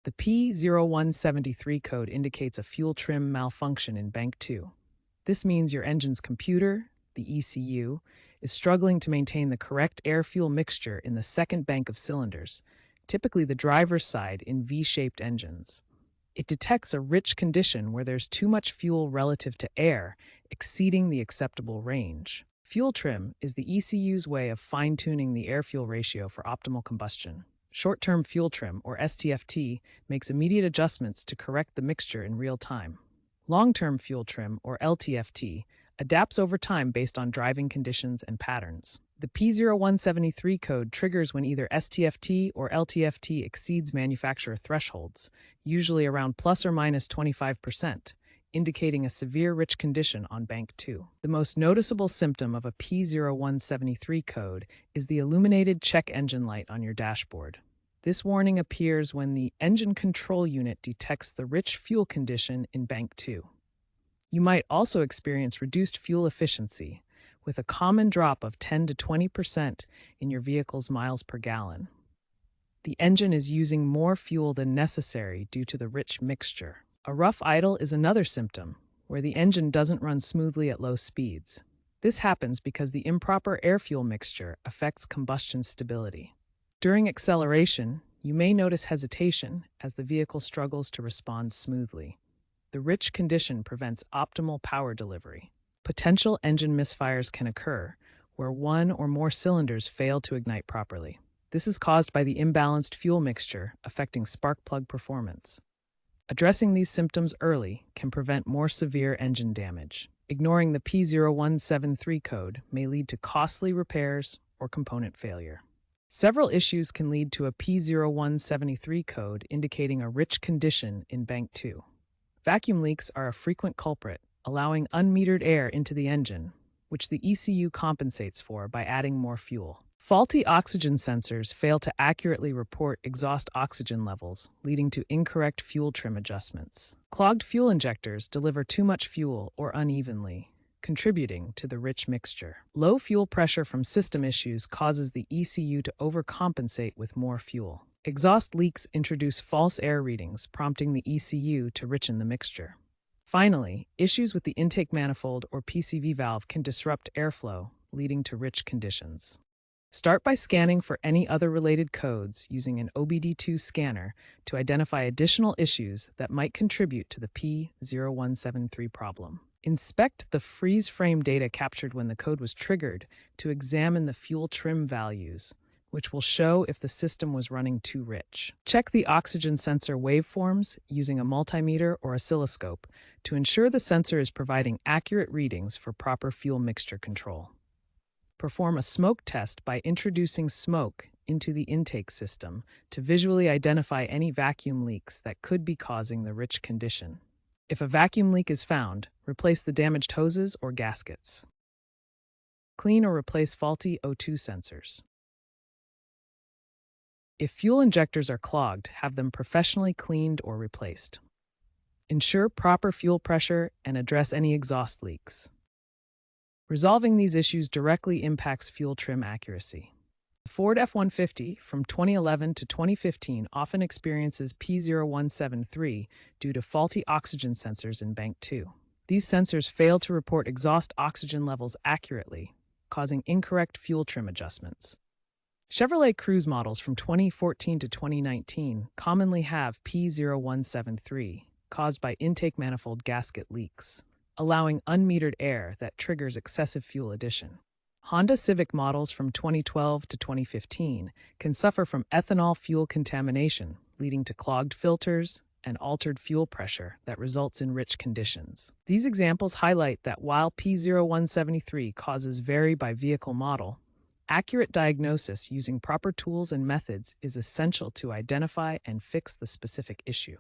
The P0173 code indicates a fuel trim malfunction in Bank 2. This means your engine's computer, the ECU, is struggling to maintain the correct air-fuel mixture in the second bank of cylinders, typically the driver's side in V-shaped engines. It detects a rich condition where there's too much fuel relative to air, exceeding the acceptable range. Fuel trim is the ECU's way of fine-tuning the air-fuel ratio for optimal combustion. Short-term fuel trim, or STFT, makes immediate adjustments to correct the mixture in real time. Long-term fuel trim, or LTFT, adapts over time based on driving conditions and patterns. The P0173 code triggers when either STFT or LTFT exceeds manufacturer thresholds, usually around plus or minus 25%, indicating a severe rich condition on Bank 2. The most noticeable symptom of a P0173 code is the illuminated check engine light on your dashboard. This warning appears when the engine control unit detects the rich fuel condition in Bank 2. You might also experience reduced fuel efficiency, with a common drop of 10 to 20% in your vehicle's miles per gallon. The engine is using more fuel than necessary due to the rich mixture. A rough idle is another symptom, where the engine doesn't run smoothly at low speeds. This happens because the improper air-fuel mixture affects combustion stability. During acceleration, you may notice hesitation as the vehicle struggles to respond smoothly. The rich condition prevents optimal power delivery. Potential engine misfires can occur, where one or more cylinders fail to ignite properly. This is caused by the imbalanced fuel mixture affecting spark plug performance. Addressing these symptoms early can prevent more severe engine damage. Ignoring the P0173 code may lead to costly repairs or component failure. Several issues can lead to a P0173 code indicating a rich condition in Bank 2. Vacuum leaks are a frequent culprit, allowing unmetered air into the engine, which the ECU compensates for by adding more fuel. Faulty oxygen sensors fail to accurately report exhaust oxygen levels, leading to incorrect fuel trim adjustments. Clogged fuel injectors deliver too much fuel or unevenly, contributing to the rich mixture. Low fuel pressure from system issues causes the ECU to overcompensate with more fuel. Exhaust leaks introduce false air readings, prompting the ECU to richen the mixture. Finally, issues with the intake manifold or PCV valve can disrupt airflow, leading to rich conditions. Start by scanning for any other related codes using an OBD2 scanner to identify additional issues that might contribute to the P0173 problem. Inspect the freeze frame data captured when the code was triggered to examine the fuel trim values, which will show if the system was running too rich. Check the oxygen sensor waveforms using a multimeter or oscilloscope to ensure the sensor is providing accurate readings for proper fuel mixture control. Perform a smoke test by introducing smoke into the intake system to visually identify any vacuum leaks that could be causing the rich condition. If a vacuum leak is found, replace the damaged hoses or gaskets. Clean or replace faulty O2 sensors. If fuel injectors are clogged, have them professionally cleaned or replaced. Ensure proper fuel pressure and address any exhaust leaks. Resolving these issues directly impacts fuel trim accuracy. The Ford F-150 from 2011 to 2015 often experiences P0173 due to faulty oxygen sensors in Bank 2. These sensors fail to report exhaust oxygen levels accurately, causing incorrect fuel trim adjustments. Chevrolet Cruze models from 2014 to 2019 commonly have P0173, caused by intake manifold gasket leaks, allowing unmetered air that triggers excessive fuel addition. Honda Civic models from 2012 to 2015 can suffer from ethanol fuel contamination, leading to clogged filters and altered fuel pressure that results in rich conditions. These examples highlight that while P0173 causes vary by vehicle model, accurate diagnosis using proper tools and methods is essential to identify and fix the specific issue.